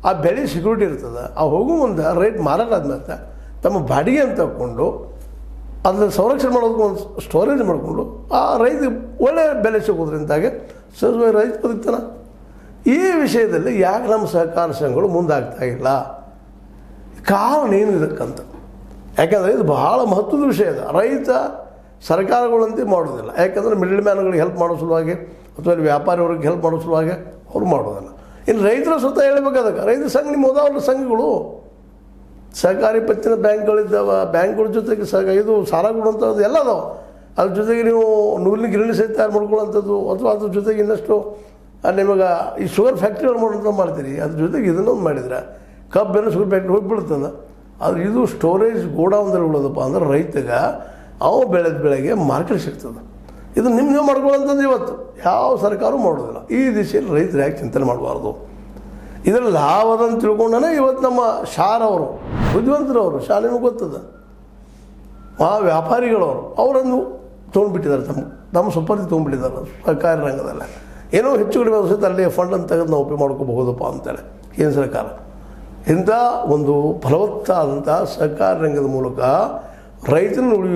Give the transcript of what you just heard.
ಆ ಬೆಳೆ ಸೆಕ್ಯೂರಿಟಿ ಇರ್ತದೆ. ಆ ಹೋಗೋ ಮುಂದೆ ರೈಟ್ ಮಾರಾಟ ಆದ್ಮೇಲೆ ತಮ್ಮ ಬಾಡಿಗೆ ಅಂತ ತಗೊಂಡು ಅದನ್ನ ಸಂರಕ್ಷಣೆ ಮಾಡೋದಕ್ಕೆ ಒಂದು ಸ್ಟೋರೇಜ್ ಮಾಡಿಕೊಂಡು ಆ ರೈತ ಒಳ್ಳೆಯ ಬೆಲೆ ಸಿಗೋದ್ರಿಂದಾಗೆ ಸಹಜವಾಗಿ ರೈತ ಬದುಕ್ತಾನೆ. ಈ ವಿಷಯದಲ್ಲಿ ಯಾಕೆ ನಮ್ಮ ಸಹಕಾರ ಸಂಘಗಳು ಮುಂದಾಗ್ತಾ ಇಲ್ಲ? ಕಾರಣ ಏನು ಇದಕ್ಕಂತ? ಯಾಕೆಂದರೆ ಇದು ಬಹಳ ಮಹತ್ವದ ವಿಷಯ ಇದೆ. ರೈತ ಸರ್ಕಾರಗಳಂತೆ ಮಾಡೋದಿಲ್ಲ. ಯಾಕೆಂದರೆ ಮಿಡ್ಲ್ ಮ್ಯಾನ್ಗಳಿಗೆ ಹೆಲ್ಪ್ ಮಾಡೋ ಸಲುವಾಗಿ ಅಥವಾ ವ್ಯಾಪಾರಿಯವ್ರಿಗೆ ಹೆಲ್ಪ್ ಮಾಡೋ ಸಲುವಾಗಿ ಅವ್ರು ಮಾಡೋದಿಲ್ಲ. ಇನ್ನು ರೈತರ ಸ್ವತಃ ಹೇಳ್ಬೇಕಾದಾಗ ರೈತ ಸಂಘ ನಿಮ್ಮ ಉದಾಹರಣೆ ಸಂಘಗಳು ಸಹಕಾರಿ ಪತ್ತಿನ ಬ್ಯಾಂಕ್ಗಳಿದ್ದಾವೆ. ಬ್ಯಾಂಕ್ಗಳ ಜೊತೆಗೆ ಇದು ಸಾಲ ಕೊಡುವಂಥದ್ದು ಎಲ್ಲ ಅದಾವೆ. ಅದ್ರ ಜೊತೆಗೆ ನೀವು ನೂಲಿನ ಗಿರಣಿ ಸಹಿತ ತಯಾರು ಮಾಡ್ಕೊಳ್ಳೋಂಥದ್ದು ಅಥವಾ ಅದ್ರ ಜೊತೆಗೆ ಇನ್ನಷ್ಟು ನಿಮಗೆ ಈ ಶುಗರ್ ಫ್ಯಾಕ್ಟ್ರಿಗಳು ಮಾಡೋಂಥದ್ದು ಮಾಡ್ತೀರಿ. ಅದ್ರ ಜೊತೆಗೆ ಇದನ್ನೊಂದು ಮಾಡಿದ್ರೆ ಕಬ್ಬೆಲ್ಲ ಶುಗರ್ ಫ್ಯಾಕ್ಟ್ರಿ ಹೋಗಿ ಬೀಳ್ತದೆ. ಆದರೆ ಇದು ಸ್ಟೋರೇಜ್ ಗೋಡೌನ್ದಲ್ಲಿ ಉಳೋದಪ್ಪ ಅಂದ್ರೆ ರೈತಗೆ ಅವು ಬೆಳೆದ ಬೆಳೆಗೆ ಮಾರ್ಕೆಟ್ ಸಿಗ್ತದೆ. ಇದು ನೀವು ಮಾಡ್ಕೊಳ್ಳೋಂಥದ್ದು ಇವತ್ತು ಯಾವ ಸರ್ಕಾರವೂ ಮಾಡೋದಿಲ್ಲ. ಈ ದಿಶೆಯಲ್ಲಿ ರೈತರು ಯಾಕೆ ಚಿಂತನೆ ಮಾಡಬಾರ್ದು? ಇದರ ಲಾಭದಂತ ತಿಳ್ಕೊಂಡೇ ಇವತ್ತು ನಮ್ಮ ಶಾರವರು ಬುದ್ಧಿವಂತರವರು ಶಾಲೆನೂ ಗೊತ್ತದ ಆ ವ್ಯಾಪಾರಿಗಳವರು ಅವರನ್ನು ತೊಗೊಂಡ್ಬಿಟ್ಟಿದ್ದಾರೆ. ನಮ್ಮ ಸುಪರ್ದಿ ತೊಗೊಂಡ್ಬಿಟ್ಟಿದ್ದಾರೆ ಸರ್ಕಾರಿ ರಂಗದಲ್ಲ. ಏನೋ ಹೆಚ್ಚು ಕಡಿಮೆ ಸಹಿತ ಅಲ್ಲಿ ಫಂಡ್ ಅಂತ ತೆಗೆದು ನಾವು ಉಪಯೋಗ ಮಾಡ್ಕೋಬಹುದಪ್ಪ ಅಂತೇಳಿ ಕೇಂದ್ರ ಸರ್ಕಾರ ಇಂಥ ಒಂದು ಫಲವತ್ತಾದಂಥ ಸಹಕಾರ ರಂಗದ ಮೂಲಕ ರೈತರನ್ನು